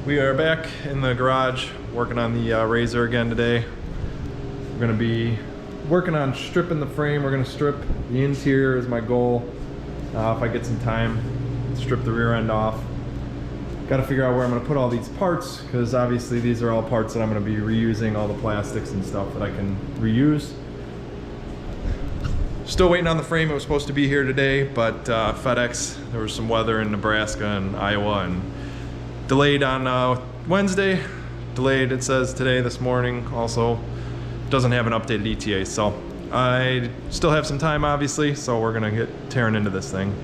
We are back in the garage working on the RZR again today. We're going to be working on stripping the frame. We're going to strip the interior is my goal. If I get some time, strip the rear end off. Got to figure out where I'm going to put all these parts, because obviously these are all parts that I'm going to be reusing, all the plastics and stuff that I can reuse. Still waiting on the frame. It was supposed to be here today, but FedEx, there was some weather in Nebraska and Iowa, and delayed on Wednesday. Delayed, it says today, this morning. Also doesn't have an updated ETA, so I still have some time, obviously, so we're gonna get tearing into this thing.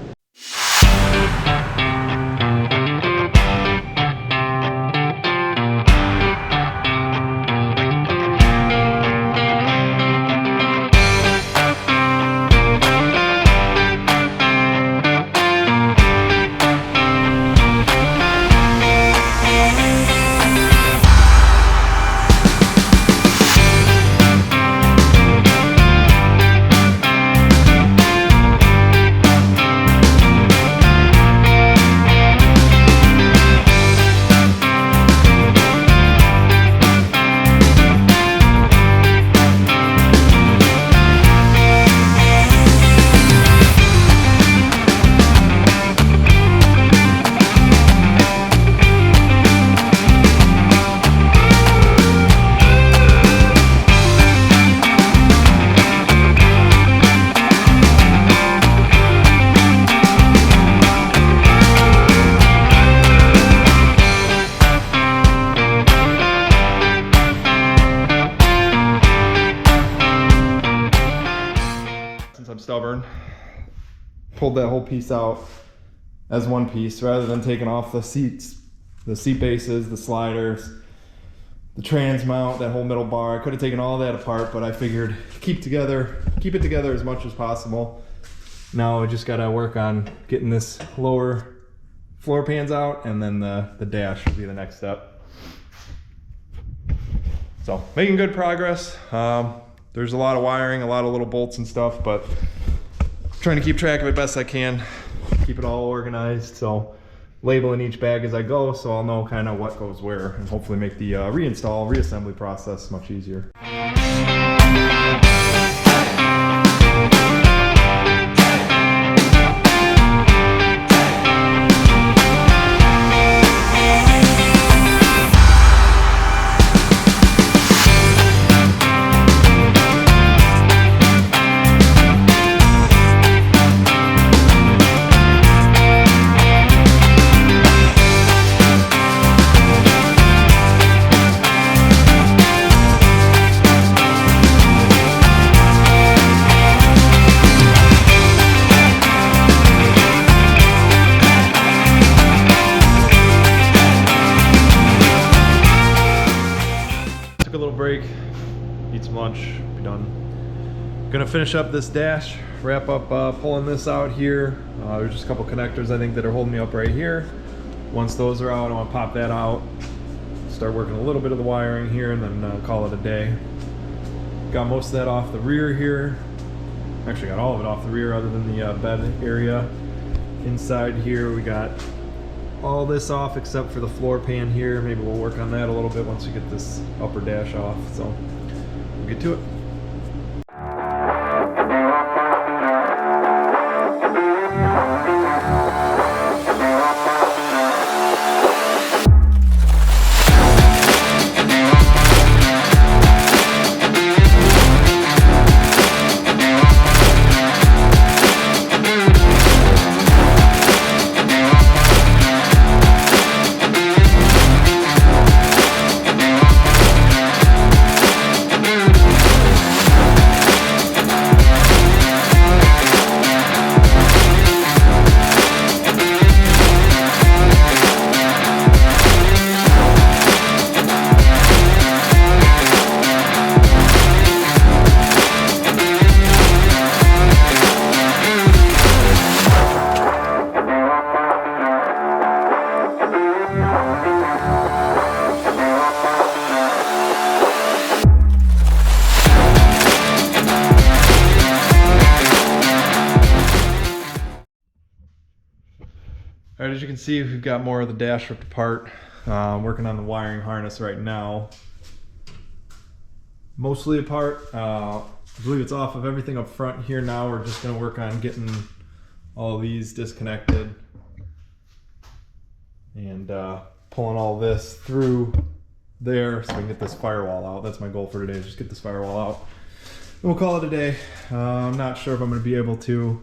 I'm stubborn, pulled that whole piece out as one piece rather than taking off the seats, the seat bases, the sliders, the trans mount, that whole middle bar. I could have taken all that apart, but I figured keep it together as much as possible. Now I just gotta work on getting this lower floor pans out, and then the dash will be the next step. So making good progress. There's a lot of wiring, a lot of little bolts and stuff, but trying to keep track of it best I can, keep it all organized. So labeling each bag as I go, so I'll know kind of what goes where, and hopefully make the reassembly process much easier. A little break, eat some lunch, be done. Gonna finish up this dash, wrap up pulling this out here. There's just a couple connectors I think that are holding me up right here. Once those are out, I want to pop that out, start working a little bit of the wiring here, and then call it a day. Got most of that off the rear here. Actually got all of it off the rear other than the bed area. Inside here we got all this off except for the floor pan here. Maybe we'll work on that a little bit once we get this upper dash off. So we'll get to it. Alright, as you can see, we've got more of the dash ripped apart. Working on the wiring harness right now. Mostly apart. I believe it's off of everything up front here now. We're just going to work on getting all these disconnected and pulling all this through there so we can get this firewall out. That's my goal for today, is just get this firewall out. And we'll call it a day. I'm not sure if I'm going to be able to.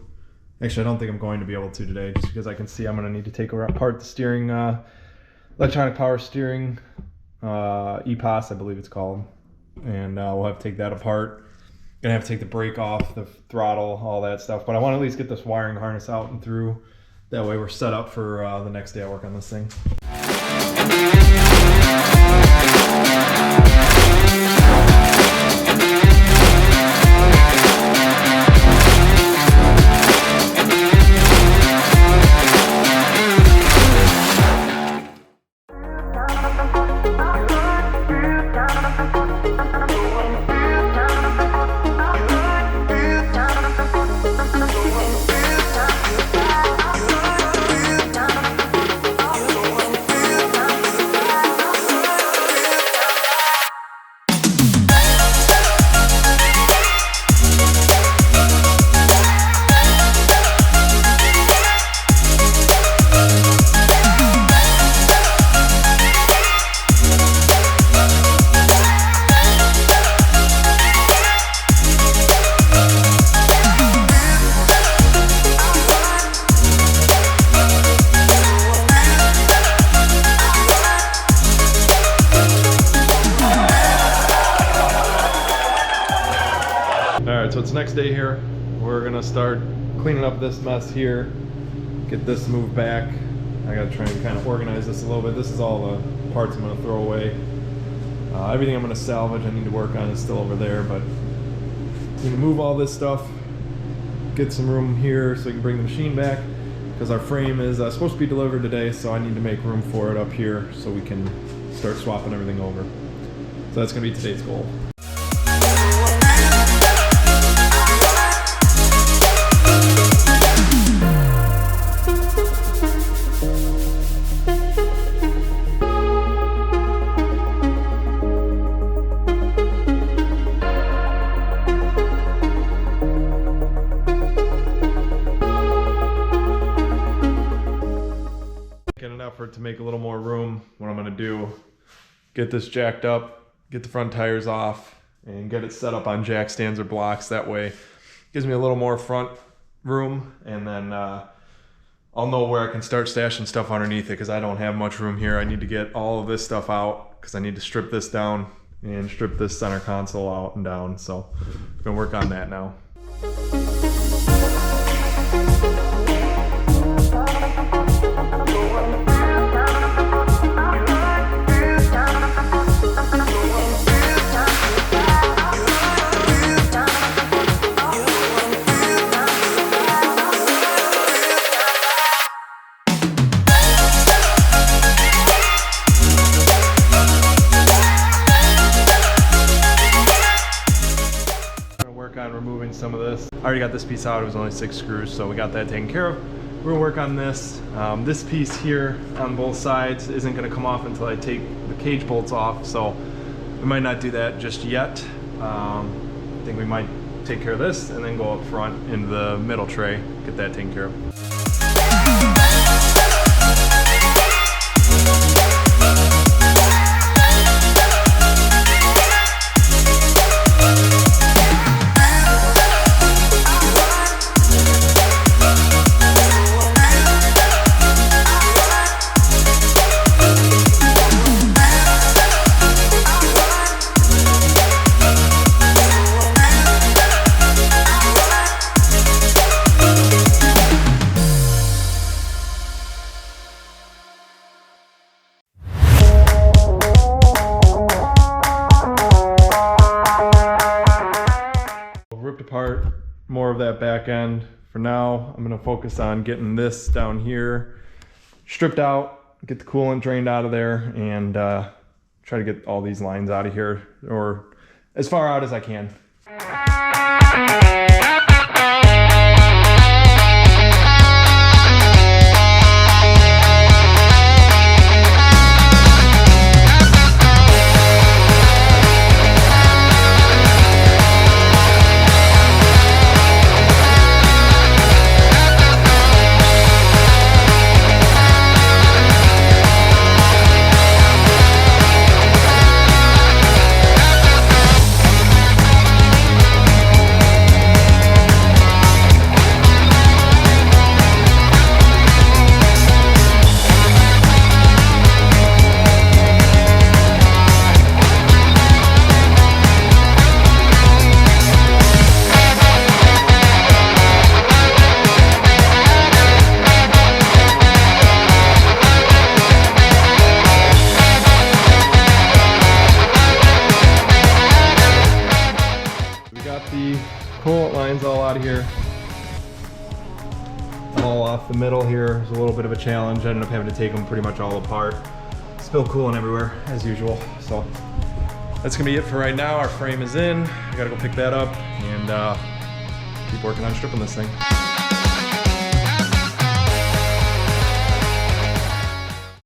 Actually, I don't think I'm going to be able to today, just because I can see I'm going to need to take apart the steering, electronic power steering, EPOS, I believe it's called. And we'll have to take that apart. Gonna have to take the brake off, the throttle, all that stuff. But I want to at least get this wiring harness out and through. That way we're set up for the next day I work on this thing. Alright, so it's next day here. We're gonna start cleaning up this mess here, get this moved back. I gotta try and kind of organize this a little bit. This is all the parts I'm gonna throw away. Everything I'm gonna salvage, I need to work on, is still over there, but I'm gonna move all this stuff, get some room here so we can bring the machine back, because our frame is supposed to be delivered today, so I need to make room for it up here so we can start swapping everything over. So that's gonna be today's goal. To make a little more room, what I'm going to do, get this jacked up, get the front tires off, and get it set up on jack stands or blocks. That way it gives me a little more front room, and then I'll know where I can start stashing stuff underneath it, because I don't have much room here. I need to get all of this stuff out because I need to strip this down and strip this center console out and down. So I'm going to work on that now. Some of this. I already got this piece out. It was only 6 screws, so we got that taken care of. We're gonna work on this. This piece here on both sides isn't gonna come off until I take the cage bolts off, so we might not do that just yet. I think we might take care of this and then go up front in the middle tray, get that taken care of. Apart more of that back end. For now, I'm going to focus on getting this down here stripped out, get the coolant drained out of there, and try to get all these lines out of here, or as far out as I can. all off the middle here. It was a little bit of a challenge. I ended up having to take them pretty much all apart. Spill coolant everywhere, as usual. So that's gonna be it for right now. Our frame is in. I gotta go pick that up and keep working on stripping this thing.